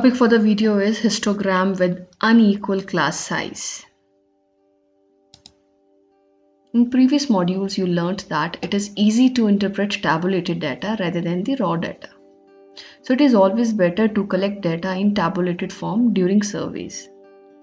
Topic for the video is histogram with unequal class size. In previous modules, you learnt that it is easy to interpret tabulated data rather than the raw data. So it is always better to collect data in tabulated form during surveys.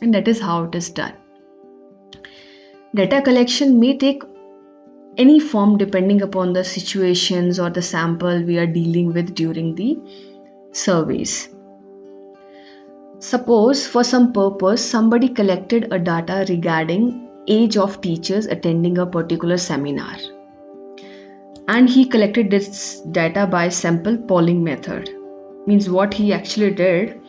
And that is how it is done. Data collection may take any form depending upon the situations or the sample we are dealing with during the surveys. Suppose for some purpose somebody collected a data regarding age of teachers attending a particular seminar, and he collected this data by sample polling method. Means what he actually did,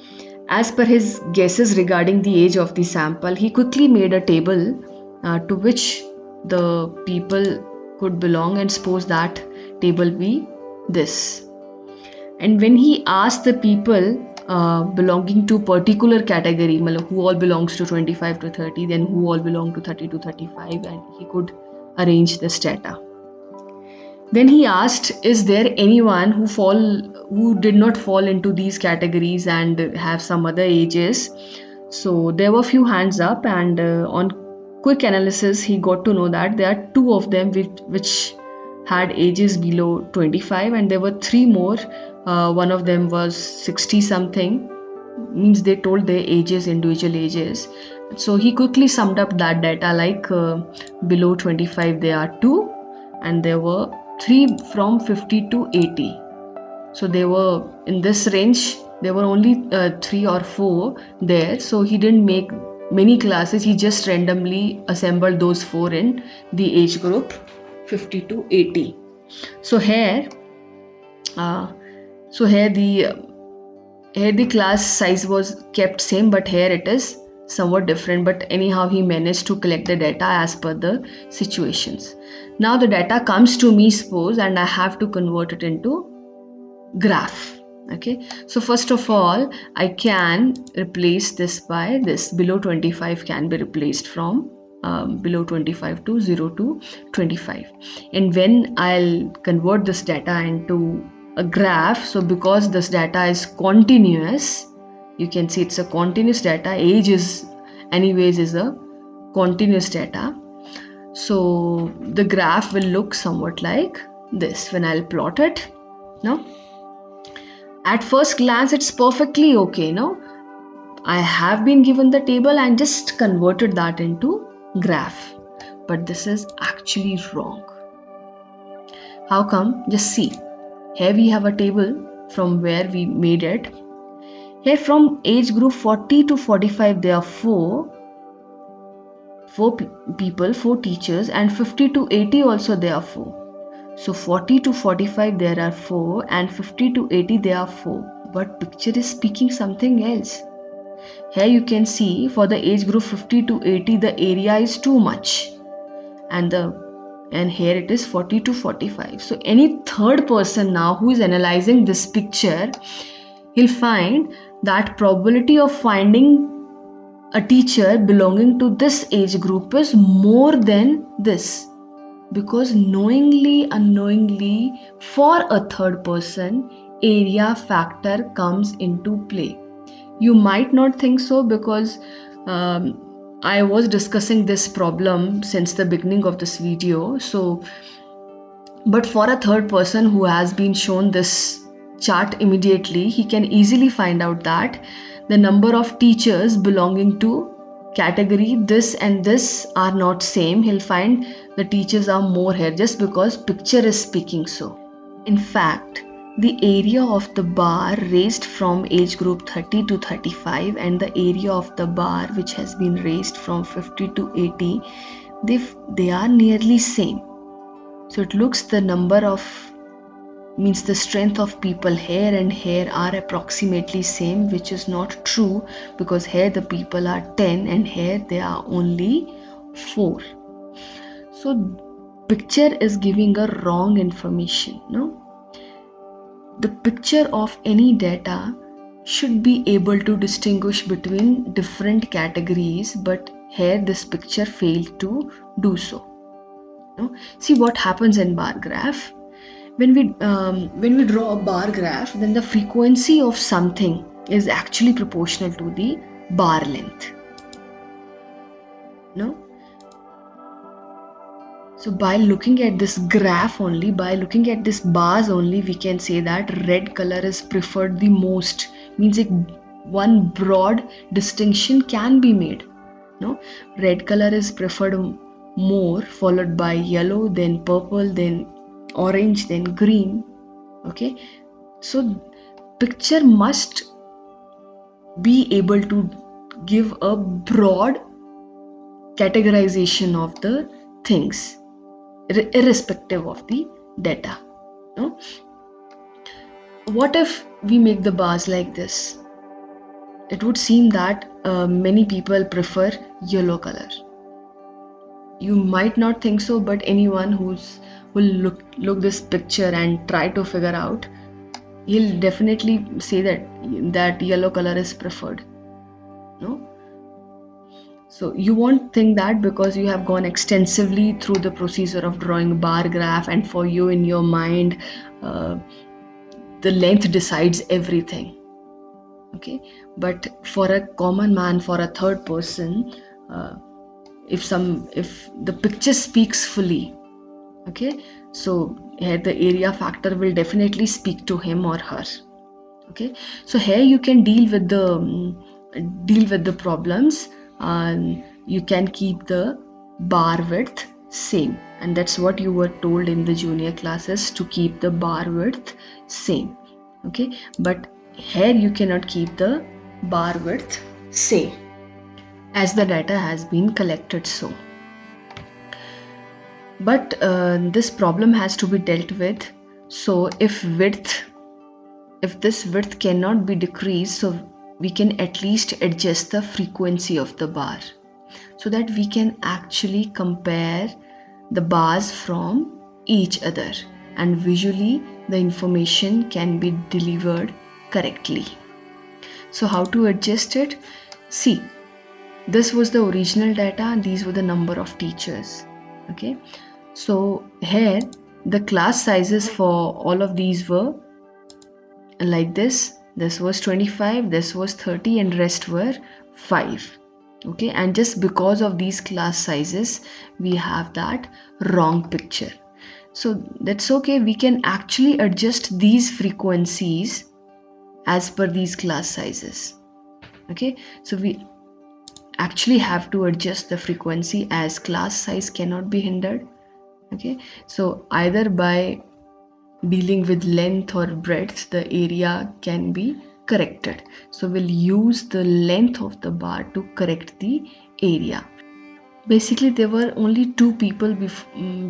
as per his guesses regarding the age of the sample, he quickly made a table to which the people could belong, and suppose that table be this. And when he asked the people belonging to particular category, who all belongs to 25 to 30, then who all belong to 30 to 35, and he could arrange this data. Then he asked, is there anyone who did not fall into these categories and have some other ages? So there were few hands up, and on quick analysis he got to know that there are two of them which had ages below 25, and there were three more. One of them was 60 something, means they told their ages, individual ages. So he quickly summed up that data, like below 25 there are two, and there were three from 50 to 80. So they were in this range, there were only 3 or 4 there. So he didn't make many classes, he just randomly assembled those 4 in the age group 50 to 80. So here the class size was kept same, but here it is somewhat different. But anyhow, he managed to collect the data as per the situations. Now the data comes to me, suppose, and I have to convert it into graph. Okay, so first of all, I can replace this by this. Below 25 can be replaced from below 25 to 0 to 25. And when I'll convert this data into a graph, so because this data is continuous, you can see it's a continuous data. Age is anyways is a continuous data. So the graph will look somewhat like this when I'll plot it. Now, at first glance, it's perfectly okay. No, I have been given the table and just converted that into graph, but this is actually wrong. How come? Just see. Here we have a table from where we made it. Here from age group 40 to 45 there are 4 people, 4 teachers, and 50 to 80 also there are 4. So 40 to 45 there are 4, and 50 to 80 there are 4. But picture is speaking something else. Here you can see for the age group 50 to 80 the area is too much, and here it is 40 to 45. So any third person now who is analyzing this picture, he'll find that probability of finding a teacher belonging to this age group is more than this, because knowingly, unknowingly, for a third person, area factor comes into play. You might not think so, because I was discussing this problem since the beginning of this video. So, but for a third person who has been shown this chart immediately, he can easily find out that the number of teachers belonging to category this and this are not same. He'll find the teachers are more here just because picture is speaking so. In fact, the area of the bar raised from age group 30 to 35 and the area of the bar which has been raised from 50 to 80, they are nearly same. So it looks the number of, means the strength of people here and here are approximately same, which is not true, because here the people are 10 and here they are only 4. So picture is giving a wrong information. No, the picture of any data should be able to distinguish between different categories, but here this picture failed to do so. No? See what happens in bar graph. When we draw a bar graph, then the frequency of something is actually proportional to the bar length. No? So by looking at this graph only, by looking at this bars only, we can say that red color is preferred the most. Means one broad distinction can be made. No, red color is preferred more, followed by yellow, then purple, then orange, then green. Okay, so picture must be able to give a broad categorization of the things irrespective of the data. No? What if we make the bars like this? It would seem that many people prefer yellow color. You might not think so, but anyone will look this picture and try to figure out, he'll definitely say that yellow color is preferred. No? So you won't think that because you have gone extensively through the procedure of drawing a bar graph, and for you in your mind the length decides everything. Okay, but for a common man, for a third person, if the picture speaks fully, okay, so here the area factor will definitely speak to him or her. Okay, so here you can deal with the problems, and you can keep the bar width same, and that's what you were told in the junior classes, to keep the bar width same. Okay, but here you cannot keep the bar width same as the data has been collected. So but this problem has to be dealt with. So if this width cannot be decreased, so we can at least adjust the frequency of the bar, so that we can actually compare the bars from each other, and visually the information can be delivered correctly. So how to adjust it? See, this was the original data, these were the number of teachers. Okay, so here the class sizes for all of these were like this. This was 25, this was 30, and rest were 5. Okay, and just because of these class sizes we have that wrong picture. So that's okay, we can actually adjust these frequencies as per these class sizes. Okay, so we actually have to adjust the frequency as class size cannot be hindered. Okay, so either by dealing with length or breadth, the area can be corrected. So we'll use the length of the bar to correct the area. Basically, there were only 2 people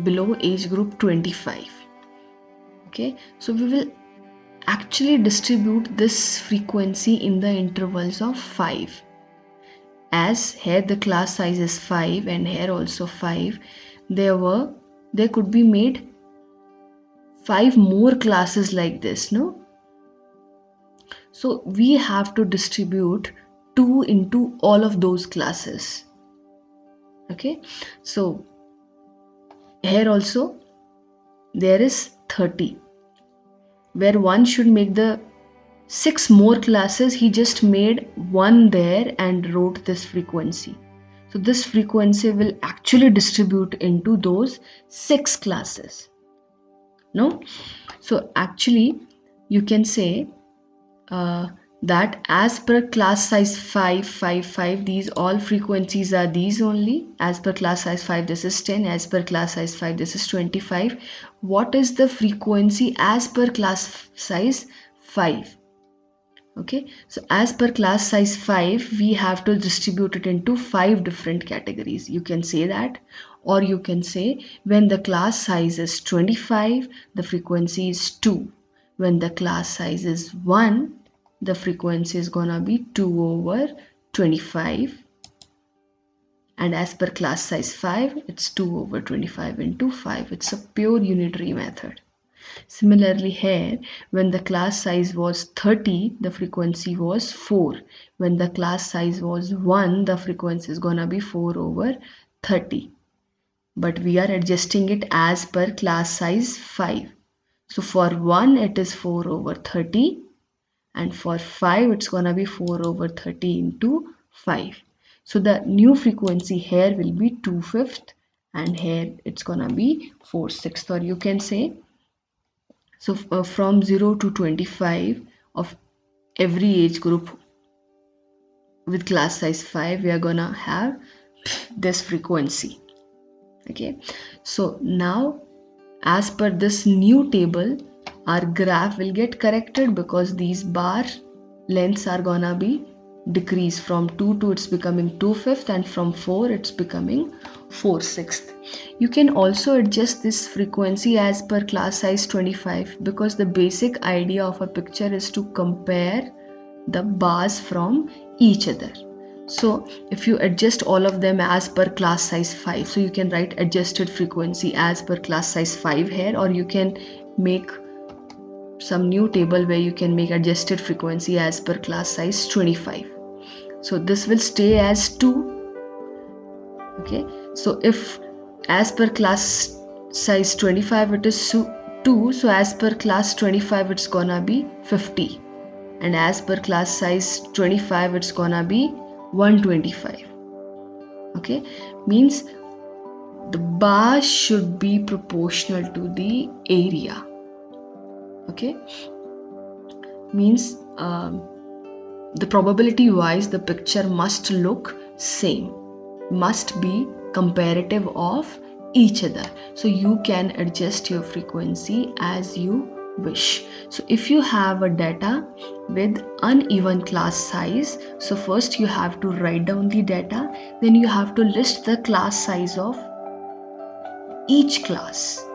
below age group 25. Okay, so we will actually distribute this frequency in the intervals of 5. As here the class size is 5 and here also 5, there could be made 5 more classes like this, no? So we have to distribute 2 into all of those classes. Okay, so here also there is 30, where one should make the 6 more classes. He just made 1 there and wrote this frequency. So this frequency will actually distribute into those 6 classes. No? So actually you can say that as per class size 5, 5, 5, these all frequencies are these only. As per class size 5, this is 10. As per class size 5, this is 25. What is the frequency as per class size 5? Okay, so as per class size 5, we have to distribute it into 5 different categories. You can say that, or you can say when the class size is 25, the frequency is 2. When the class size is 1, the frequency is gonna be 2 over 25. And as per class size 5, it's 2 over 25 into 5. It's a pure unitary method. Similarly here, when the class size was 30, the frequency was 4. When the class size was 1, the frequency is gonna be 4 over 30. But we are adjusting it as per class size 5. So for 1 it is 4 over 30, and for 5 it's gonna be 4/30 into 5. So the new frequency here will be 2/5 and here it's gonna be 4/6, or you can say, so from 0 to 25 of every age group with class size 5 we are gonna have this frequency. Okay, so now as per this new table our graph will get corrected because these bar lengths are gonna be decreased. From 2 to it's becoming 2/5 and from 4 it's becoming 4/6. You can also adjust this frequency as per class size 25 because the basic idea of a picture is to compare the bars from each other. So if you adjust all of them as per class size 5, so you can write adjusted frequency as per class size 5 here, or you can make some new table where you can make adjusted frequency as per class size 25. So this will stay as 2. Okay, so if as per class size 25 it is 2, so as per class 25 it's gonna be 50, and as per class size 25 it's gonna be 125. Okay, means the bar should be proportional to the area. Okay, means the probability wise the picture must look same, must be comparative of each other. So you can adjust your frequency as you wish. So if you have a data with uneven class size, so first you have to write down the data, then you have to list the class size of each class,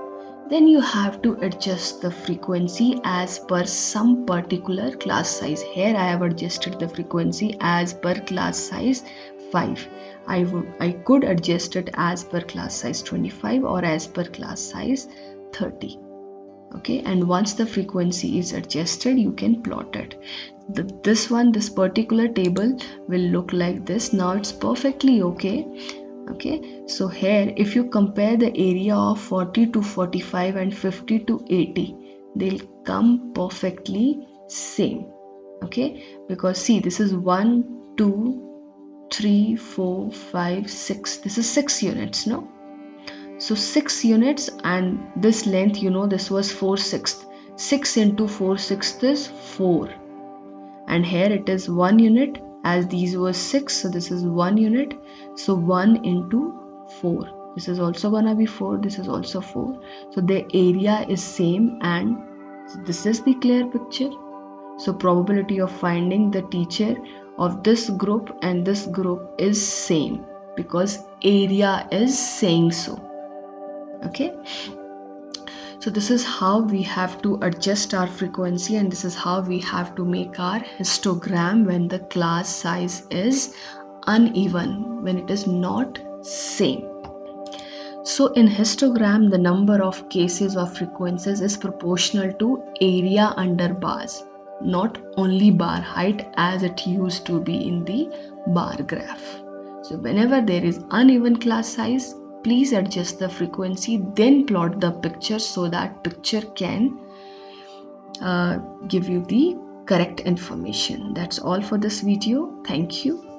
then you have to adjust the frequency as per some particular class size. Here I have adjusted the frequency as per class size 5. I could adjust it as per class size 25 or as per class size 30. Okay, and once the frequency is adjusted you can plot it. This particular table will look like this. Now it's perfectly okay. Okay, so here if you compare the area of 40 to 45 and 50 to 80, they'll come perfectly same. Okay, because see, this is 1 2 3 4 5 6, this is 6 units, no? So 6 units, and this length, this was 4/6. 6 into 4/6 is 4, and here it is 1 unit, as these were 6, so this is 1 unit. So 1 into 4, this is also gonna be 4, this is also 4. So the area is same, and this is the clear picture. So probability of finding the teacher of this group and this group is same because area is saying so. Okay, so this is how we have to adjust our frequency, and this is how we have to make our histogram when the class size is uneven, when it is not same. So in histogram the number of cases of frequencies is proportional to area under bars, not only bar height as it used to be in the bar graph. So whenever there is uneven class size, please adjust the frequency, then plot the picture so that picture can give you the correct information. That's all for this video. Thank you.